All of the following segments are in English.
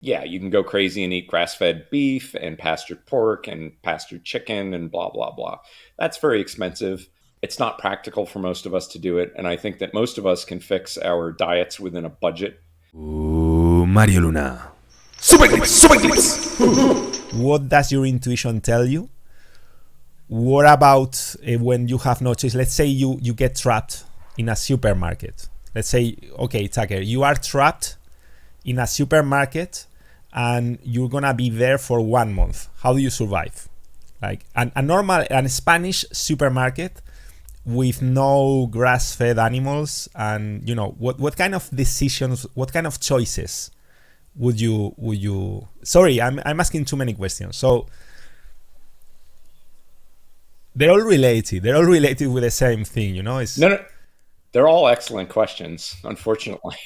yeah, you can go crazy and eat grass-fed beef and pastured pork and pastured chicken and blah, blah, blah. That's very expensive. It's not practical for most of us to do it. And I think that most of us can fix our diets within a budget. Mario Luna. Super glitz, super glitz. What does your intuition tell you? What about when you have no choice? Let's say you get trapped in a supermarket. Let's say, okay, Tucker, you are trapped in a supermarket and you're gonna be there for 1 month. How do you survive? Like a Spanish supermarket with no grass-fed animals, and what kind of decisions, what kind of choices would you? Sorry, I'm asking too many questions. So they're all related. They're all related with the same thing. It's No, they're all excellent questions, unfortunately.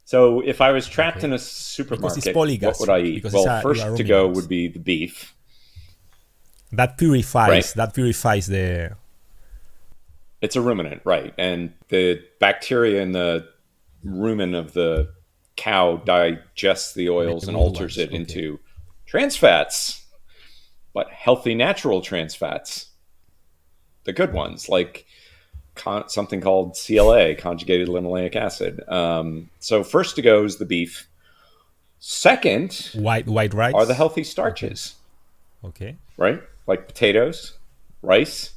So if I was trapped in a supermarket, what would I eat? Well, first to go would be the beef. That purifies. Right. That purifies the. It's a ruminant, right? And the bacteria in the rumen of the cow digests the oils and alters it into trans fats, but healthy natural trans fats, the good ones, like something called CLA, conjugated linoleic acid. So first to go is the beef. Second, white rice are the healthy starches. Okay. Right? Like potatoes, rice,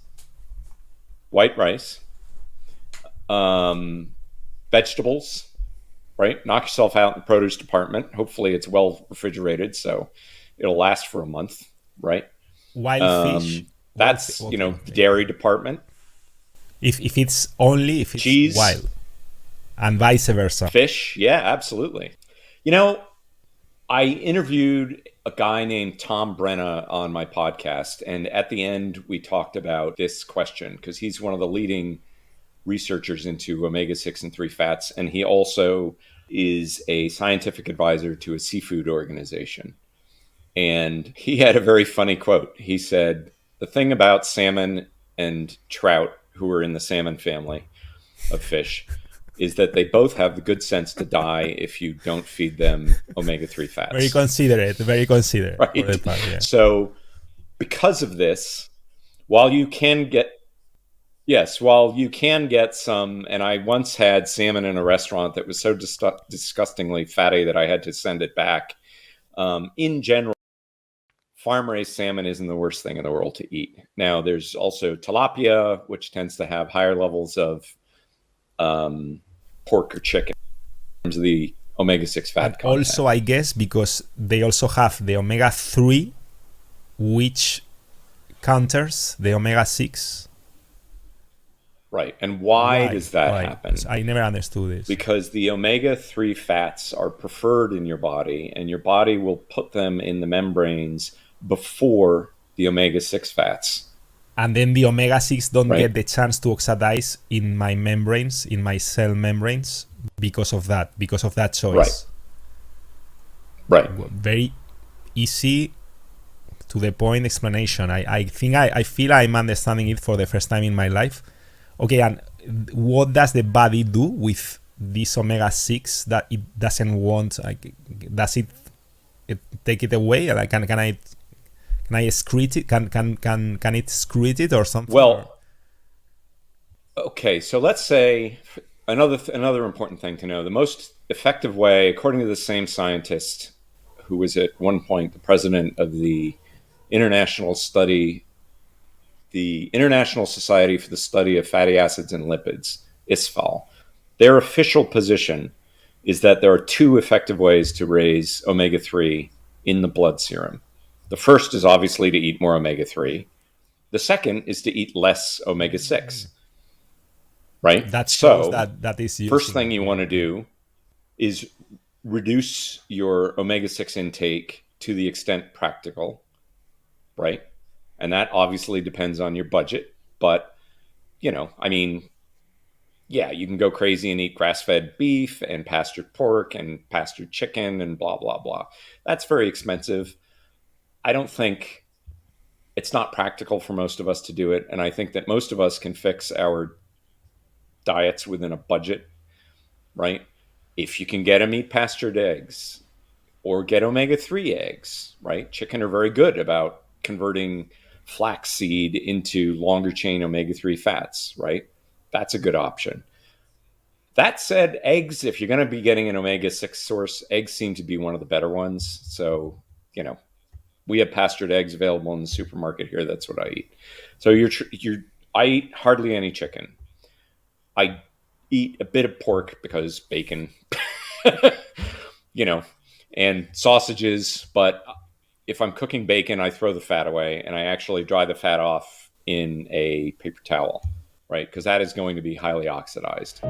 white rice, vegetables, right? Knock yourself out in the produce department. Hopefully it's well refrigerated, so it'll last for a month, right? Wild fish. That's, the dairy department. If it's cheese, wild, and vice versa. Fish, yeah, absolutely. I interviewed a guy named Tom Brenna on my podcast, and at the end we talked about this question because he's one of the leading researchers into omega-6 and 3 fats, and he also is a scientific advisor to a seafood organization. And he had a very funny quote. He said, the thing about salmon and trout, who are in the salmon family of fish, is that they both have the good sense to die if you don't feed them omega-3 fats. Very considerate. Right? Part, yeah. So because of this, while you can get some, and I once had salmon in a restaurant that was so disgustingly fatty that I had to send it back. In general, farm-raised salmon isn't the worst thing in the world to eat. Now, there's also tilapia, which tends to have higher levels of pork or chicken in terms of the omega-6 fat content. Also, I guess, because they also have the omega-3, which counters the omega-6. Right. And why does that happen? I never understood this. Because the omega-3 fats are preferred in your body, and your body will put them in the membranes before the omega-6 fats. And then the omega-6 don't get the chance to oxidize in my membranes, in my cell membranes, because of that choice. Right. Very easy, to the point explanation. I feel I'm understanding it for the first time in my life. Okay, and what does the body do with this omega-6 that it doesn't want? Does it take it away? Like, can I excrete it? Can it excrete it or something? Well, okay. So let's say another important thing to know: the most effective way, according to the same scientist who was at one point the president of the International Society for the Study of Fatty Acids and Lipids, ISFAL. Their official position is that there are two effective ways to raise omega-3 in the blood serum. The first is obviously to eat more omega-3. The second is to eat less omega-6. Right? That shows that is useful. First thing you want to do is reduce your omega-6 intake to the extent practical. Right? And that obviously depends on your budget. But, you can go crazy and eat grass-fed beef and pastured pork and pastured chicken and blah, blah, blah. That's very expensive. I don't think it's not practical for most of us to do it. And I think that most of us can fix our diets within a budget, right? If you can get a meat pastured eggs or get omega-3 eggs, right? Chicken are very good about converting flaxseed into longer chain omega-3 fats, right? That's a good option. That said, eggs, if you're going to be getting an omega-6 source, eggs seem to be one of the better ones. So, we have pastured eggs available in the supermarket here. That's what I eat. So I eat hardly any chicken. I eat a bit of pork because bacon, and sausages. But if I'm cooking bacon, I throw the fat away and I actually dry the fat off in a paper towel, right? Because that is going to be highly oxidized.